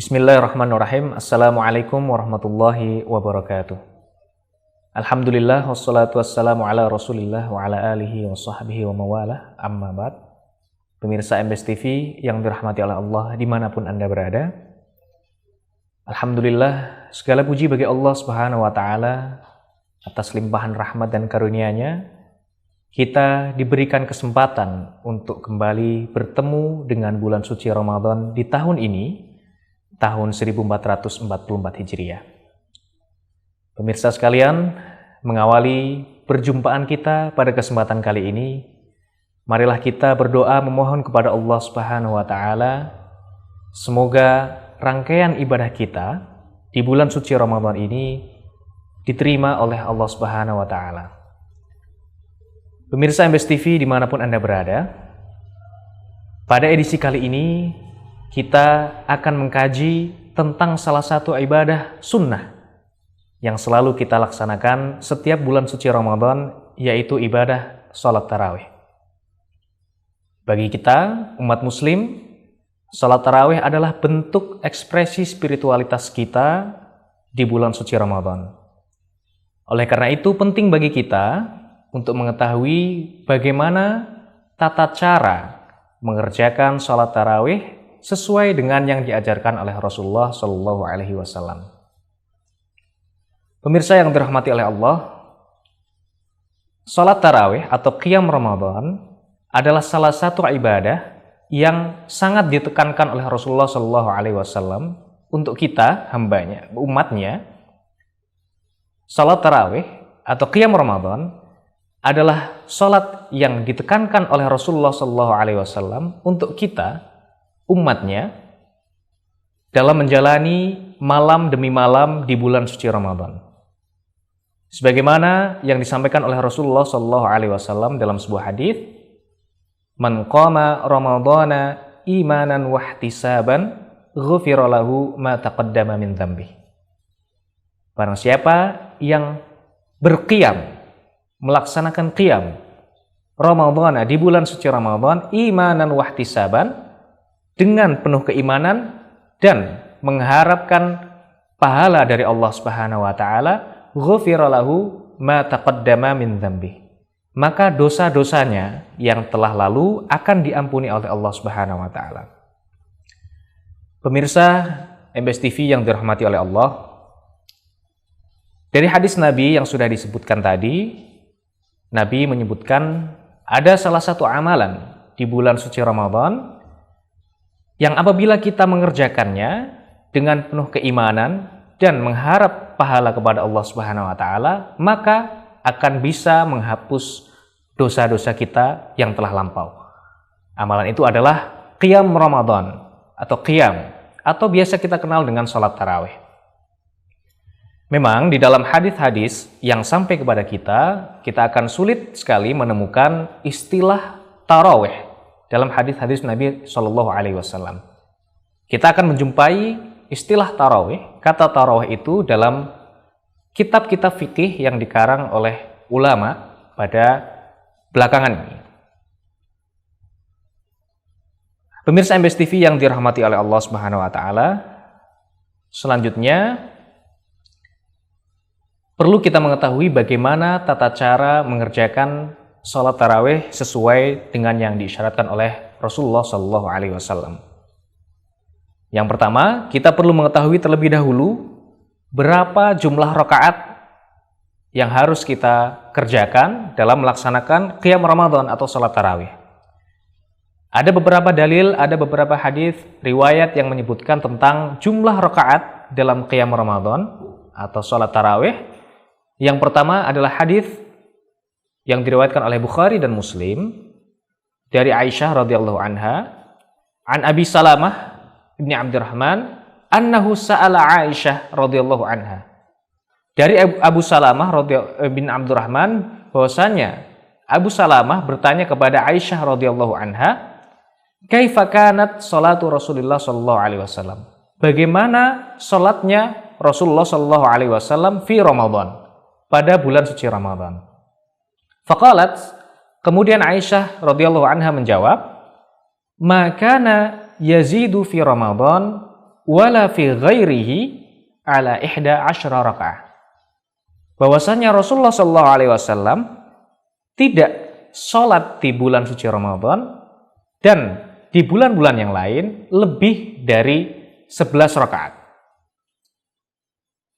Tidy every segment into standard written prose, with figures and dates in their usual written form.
Bismillahirrahmanirrahim. Assalamualaikum warahmatullahi wabarakatuh. Alhamdulillah wassalatu wassalamu ala Rasulillah wa ala alihi wa sahbihi wa mawalah. Amma ba'd. Pemirsa MBS TV yang dirahmati oleh Allah dimanapun Anda berada. Alhamdulillah, segala puji bagi Allah Subhanahu wa taala atas limpahan rahmat dan karunia-Nya. Kita diberikan kesempatan untuk kembali bertemu dengan bulan suci Ramadan di tahun ini, tahun 1444 Hijriah. Pemirsa sekalian, mengawali perjumpaan kita pada kesempatan kali ini, marilah kita berdoa memohon kepada Allah Subhanahu wa taala semoga rangkaian ibadah kita di bulan suci Ramadan ini diterima oleh Allah Subhanahu wa taala. Pemirsa MBS TV dimanapun Anda berada, pada edisi kali ini kita akan mengkaji tentang salah satu ibadah sunnah yang selalu kita laksanakan setiap bulan suci Ramadan, yaitu ibadah sholat tarawih. Bagi kita, umat muslim, sholat tarawih adalah bentuk ekspresi spiritualitas kita di bulan suci Ramadan. Oleh karena itu, penting bagi kita untuk mengetahui bagaimana tata cara mengerjakan sholat tarawih sesuai dengan yang diajarkan oleh Rasulullah Shallallahu Alaihi Wasallam. Pemirsa yang dirahmati oleh Allah, salat tarawih atau qiyam Ramadan adalah salah satu ibadah yang sangat ditekankan oleh Rasulullah Shallallahu Alaihi Wasallam untuk kita, hambanya, umatnya. Salat tarawih atau qiyam Ramadan adalah salat yang ditekankan oleh Rasulullah Shallallahu Alaihi Wasallam untuk kita, umatnya, dalam menjalani malam demi malam di bulan suci Ramadan. Sebagaimana yang disampaikan oleh Rasulullah Shallallahu Alaihi Wasallam dalam sebuah hadis, "Man qama Ramadana imanan wahtisaban, ghufira lahu ma taqaddama min dzambi." Barang siapa yang berqiyam, melaksanakan qiyam Ramadana di bulan suci Ramadan imanan wahtisaban, dengan penuh keimanan dan mengharapkan pahala dari Allah Subhanahu wa taala, ghufira lahu ma taqaddama min dzambi. Maka dosa-dosanya yang telah lalu akan diampuni oleh Allah Subhanahu wa taala. Pemirsa MBS TV yang dirahmati oleh Allah, dari hadis Nabi yang sudah disebutkan tadi, Nabi menyebutkan ada salah satu amalan di bulan suci Ramadan yang apabila kita mengerjakannya dengan penuh keimanan dan mengharap pahala kepada Allah Subhanahu wa taala, maka akan bisa menghapus dosa-dosa kita yang telah lampau. Amalan itu adalah qiyam Ramadan atau qiyam, atau biasa kita kenal dengan salat tarawih. Memang di dalam hadis-hadis yang sampai kepada kita akan sulit sekali menemukan istilah tarawih dalam hadis-hadis Nabi Shallallahu Alaihi Wasallam. Kita akan menjumpai istilah tarawih, kata tarawih itu dalam kitab-kitab fikih yang dikarang oleh ulama pada belakangan ini. Pemirsa MBS TV yang dirahmati oleh Allah Subhanahu Wa Taala, selanjutnya perlu kita mengetahui bagaimana tata cara mengerjakan salat tarawih sesuai dengan yang diisyaratkan oleh Rasulullah Shallallahu Alaihi Wasallam. Yang pertama, kita perlu mengetahui terlebih dahulu berapa jumlah rakaat yang harus kita kerjakan dalam melaksanakan qiyam Ramadan atau salat tarawih. Ada beberapa dalil, ada beberapa hadis riwayat yang menyebutkan tentang jumlah rakaat dalam qiyam Ramadan atau salat tarawih. Yang pertama adalah hadis yang diriwayatkan oleh Bukhari dan Muslim dari Aisyah radhiyallahu anha, an Abi Salamah bin Abdurrahman annahu sa'ala Aisyah radhiyallahu anha. Dari Abu Salamah bin Abdurrahman bahwasanya Abu Salamah bertanya kepada Aisyah radhiyallahu anha, kaifa kanat salatu Rasulullah sallallahu alaihi wasallam? Bagaimana salatnya Rasulullah sallallahu alaihi wasallam fi Ramadan, pada bulan suci Ramadan? Faqalat, kemudian Aisyah radhiyallahu anha menjawab, "Makana yazidu fi Ramadan wala fi ghairihi ala 11 rakaah. Bahwasanya Rasulullah sallallahu alaihi wasallam tidak sholat di bulan suci Ramadan dan di bulan-bulan yang lain lebih dari 11 rakaat.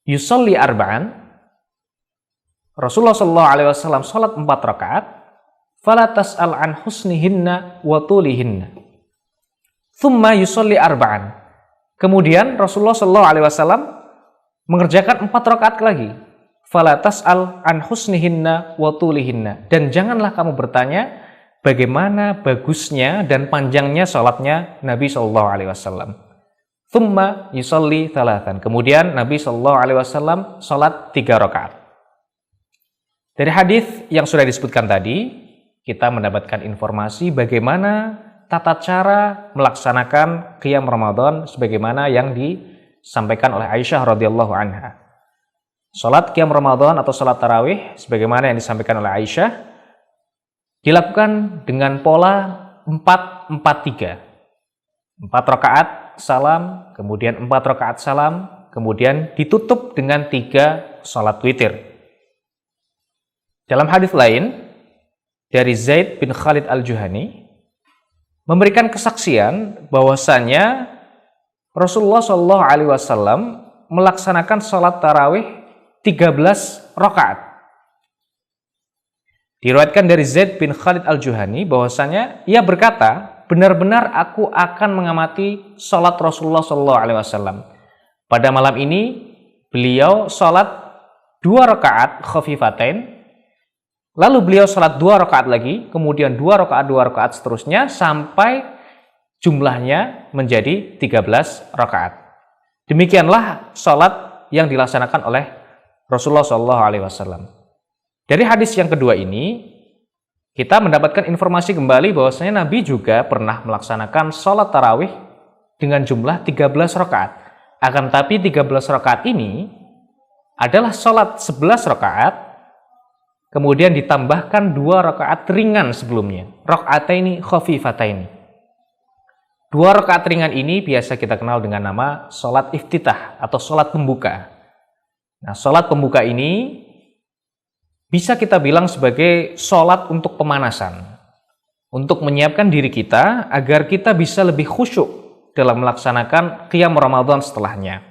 Yusalli arba'an, Rasulullah sallallahu alaihi wasallam sholat 4 rakaat, fala tas'al an husnihinna wa tulihinna. Thumma yusalli arba'an. Kemudian Rasulullah sallallahu alaihi wasallam mengerjakan 4 rakaat lagi. Fala tas'al an husnihinna wa tulihinna. Dan janganlah kamu bertanya bagaimana bagusnya dan panjangnya salatnya Nabi sallallahu alaihi wasallam. Thumma yusalli thalathan. Kemudian Nabi sallallahu alaihi wasallam salat 3 rakaat. Dari hadis yang sudah disebutkan tadi, kita mendapatkan informasi bagaimana tata cara melaksanakan qiyam Ramadan sebagaimana yang disampaikan oleh Aisyah radhiyallahu anha. Salat qiyam Ramadan atau salat tarawih sebagaimana yang disampaikan oleh Aisyah dilakukan dengan pola 4-4-3. 4 rakaat salam, kemudian 4 rakaat salam, kemudian ditutup dengan 3 salat witir. Dalam hadis lain dari Zaid bin Khalid Al-Juhani memberikan kesaksian bahwasanya Rasulullah Shallallahu Alaihi Wasallam melaksanakan salat tarawih 13 rakaat. Diriwayatkan dari Zaid bin Khalid Al-Juhani bahwasanya ia berkata, benar-benar aku akan mengamati salat Rasulullah Shallallahu Alaihi Wasallam. Pada malam ini beliau salat 2 rakaat khafifatain, lalu beliau salat 2 rakaat lagi, kemudian 2 rakaat seterusnya sampai jumlahnya menjadi 13 rakaat. Demikianlah salat yang dilaksanakan oleh Rasulullah Shallallahu Alaihi Wasallam. Dari hadis yang kedua ini, kita mendapatkan informasi kembali bahwasanya Nabi juga pernah melaksanakan salat tarawih dengan jumlah 13 rakaat. Akan tapi 13 rakaat ini adalah salat 11 rakaat, kemudian ditambahkan 2 rakaat ringan sebelumnya, rakaataini khafifataini. 2 rakaat ringan ini biasa kita kenal dengan nama salat iftitah atau salat pembuka. Nah, salat pembuka ini bisa kita bilang sebagai salat untuk pemanasan, untuk menyiapkan diri kita agar kita bisa lebih khusyuk dalam melaksanakan qiyam Ramadan setelahnya.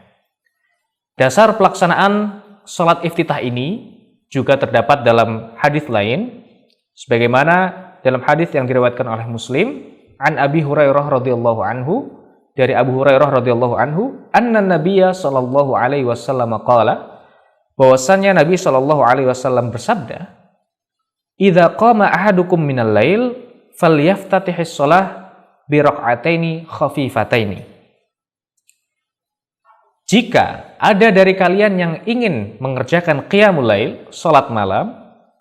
Dasar pelaksanaan salat iftitah ini juga terdapat dalam hadis lain, sebagaimana dalam hadis yang diriwayatkan oleh Muslim, an Abi Hurairah radhiyallahu anhu, dari Abu Hurairah radhiyallahu anhu, anna Nabiyya sallallahu alaihi wasallam qala, bahwasanya Nabi sallallahu alaihi wasallam bersabda, "Idza qama ahadukum minal lail falyaftatihis shalah bi rak'ataini khafifataini." Jika ada dari kalian yang ingin mengerjakan qiyamul lail, salat malam,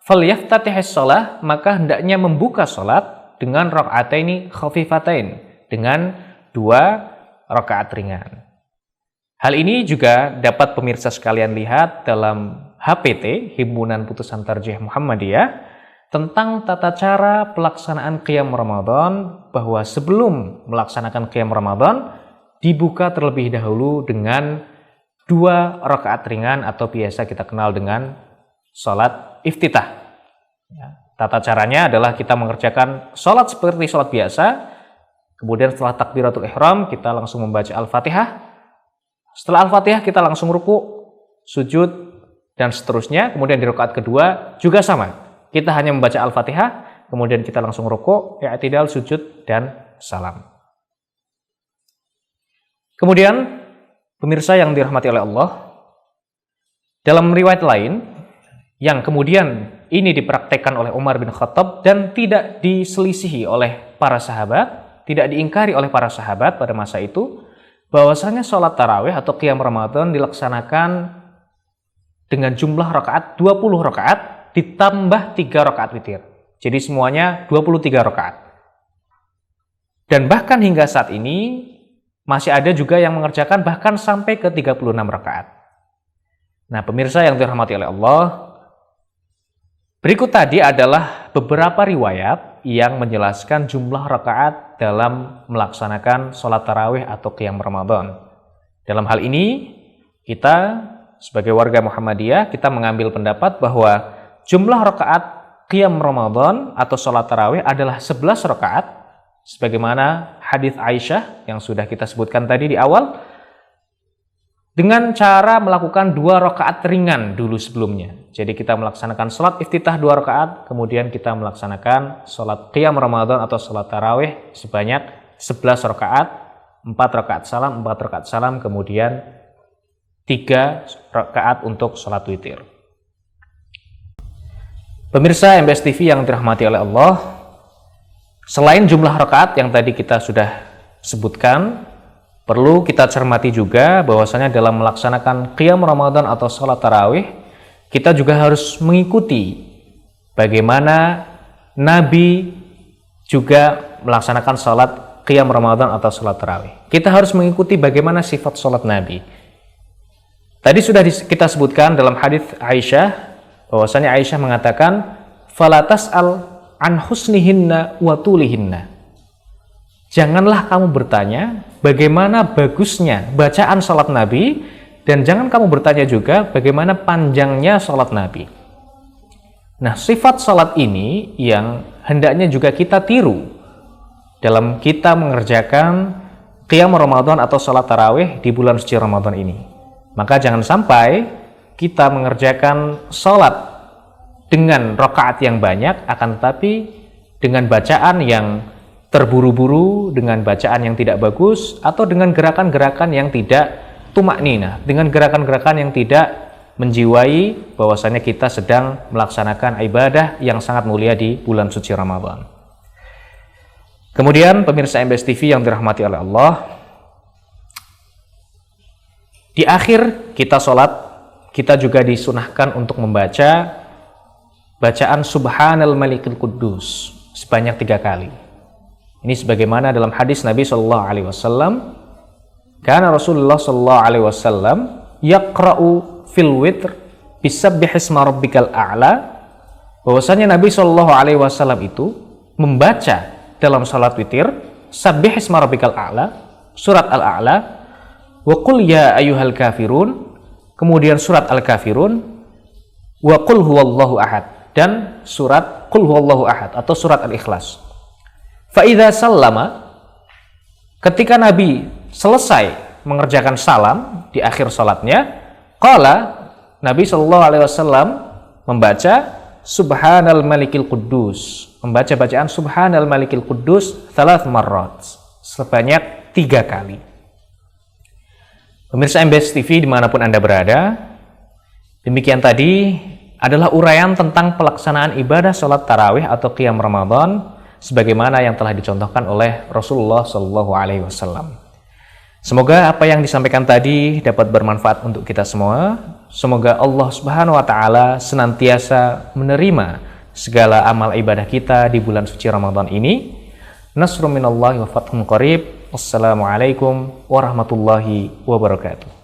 falyaftatihis shalah, maka hendaknya membuka salat dengan rak'ataini khafifatain, dengan 2 rakaat ringan. Hal ini juga dapat pemirsa sekalian lihat dalam HPT, Himpunan Putusan Tarjih Muhammadiyah, tentang tata cara pelaksanaan qiyam Ramadan, bahwa sebelum melaksanakan qiyam Ramadan dibuka terlebih dahulu dengan 2 rakaat ringan atau biasa kita kenal dengan salat iftitah. Tata caranya adalah kita mengerjakan salat seperti salat biasa, kemudian setelah takbiratul ihram kita langsung membaca Al-Fatihah. Setelah Al-Fatihah kita langsung ruku, sujud, dan seterusnya. Kemudian di rakaat kedua juga sama. Kita hanya membaca Al-Fatihah, kemudian kita langsung ruku, i'tidal, sujud, dan salam. Kemudian, pemirsa yang dirahmati oleh Allah, dalam riwayat lain, yang kemudian ini dipraktekkan oleh Umar bin Khattab dan tidak diselisihi oleh para sahabat, tidak diingkari oleh para sahabat pada masa itu, bahwasanya sholat tarawih atau qiyam Ramadan dilaksanakan dengan jumlah rakaat 20 rakaat ditambah 3 rakaat witir. Jadi semuanya 23 rakaat. Dan bahkan hingga saat ini masih ada juga yang mengerjakan bahkan sampai ke 36 rakaat. Nah, pemirsa yang dirahmati oleh Allah, berikut tadi adalah beberapa riwayat yang menjelaskan jumlah rakaat dalam melaksanakan sholat tarawih atau qiyam Ramadan. Dalam hal ini, kita sebagai warga Muhammadiyah, kita mengambil pendapat bahwa jumlah rakaat qiyam Ramadan atau sholat tarawih adalah 11 rakaat, sebagaimana hadis Aisyah yang sudah kita sebutkan tadi di awal, dengan cara melakukan 2 rakaat ringan dulu sebelumnya. Jadi kita melaksanakan sholat iftitah 2 rakaat, kemudian kita melaksanakan sholat qiyam Ramadan atau sholat tarawih sebanyak 11 rakaat, 4 rakaat salam, kemudian 3 rakaat untuk sholat witir. Pemirsa MBS TV yang dirahmati oleh Allah, selain jumlah rakaat yang tadi kita sudah sebutkan, perlu kita cermati juga bahwasanya dalam melaksanakan qiyam Ramadan atau sholat tarawih, kita juga harus mengikuti bagaimana Nabi juga melaksanakan sholat qiyam Ramadan atau sholat tarawih. Kita harus mengikuti bagaimana sifat sholat Nabi. Tadi sudah kita sebutkan dalam hadis Aisyah, bahwasanya Aisyah mengatakan, "Fala tas'al an husnihinna wa tulihinna." Janganlah kamu bertanya bagaimana bagusnya bacaan sholat Nabi, dan jangan kamu bertanya juga bagaimana panjangnya sholat Nabi. Nah, sifat sholat ini yang hendaknya juga kita tiru dalam kita mengerjakan qiyam Ramadan atau sholat tarawih di bulan suci Ramadan ini. Maka jangan sampai kita mengerjakan sholat dengan rakaat yang banyak, akan tetapi dengan bacaan yang terburu-buru, dengan bacaan yang tidak bagus, atau dengan gerakan-gerakan yang tidak tumaknina, dengan gerakan-gerakan yang tidak menjiwai bahwasanya kita sedang melaksanakan ibadah yang sangat mulia di bulan suci Ramadan. Kemudian pemirsa MBS TV yang dirahmati oleh Allah, di akhir kita sholat, kita juga disunahkan untuk membaca bacaan Subhanal Malikil Quddus sebanyak 3 kali. Ini sebagaimana dalam hadis Nabi Shallallahu Alaihi Wasallam, karena Rasulullah Shallallahu Alaihi Wasallam yaqra'u fil witr bisabbihisma rabbikal a'la, bahwasanya Nabi Shallallahu Alaihi Wasallam itu membaca dalam salat witir sabbihisma rabbikal a'la, surat al-a'la, wa qul ya ayyuhal kafirun, kemudian surat al-kafirun, wa qul huwallahu ahad, dan surat qul huwallahu ahad atau surat al-ikhlas. Fa idza sallama, ketika Nabi selesai mengerjakan salam di akhir salatnya, qala, Nabi sallallahu alaihi wasallam membaca Subhanal Malikil Quddus, membaca bacaan Subhanal Malikil Quddus 3 marrat, sebanyak 3 kali. Pemirsa MBS TV dimanapun Anda berada, demikian tadi adalah uraian tentang pelaksanaan ibadah sholat tarawih atau qiyam Ramadan sebagaimana yang telah dicontohkan oleh Rasulullah Shallallahu Alaihi Wasallam. Semoga apa yang disampaikan tadi dapat bermanfaat untuk kita semua. Semoga Allah Subhanahu Wa Taala senantiasa menerima segala amal ibadah kita di bulan suci Ramadan ini. Nasrun minallahi wa fathun qarib. Wassalamualaikum warahmatullahi wabarakatuh.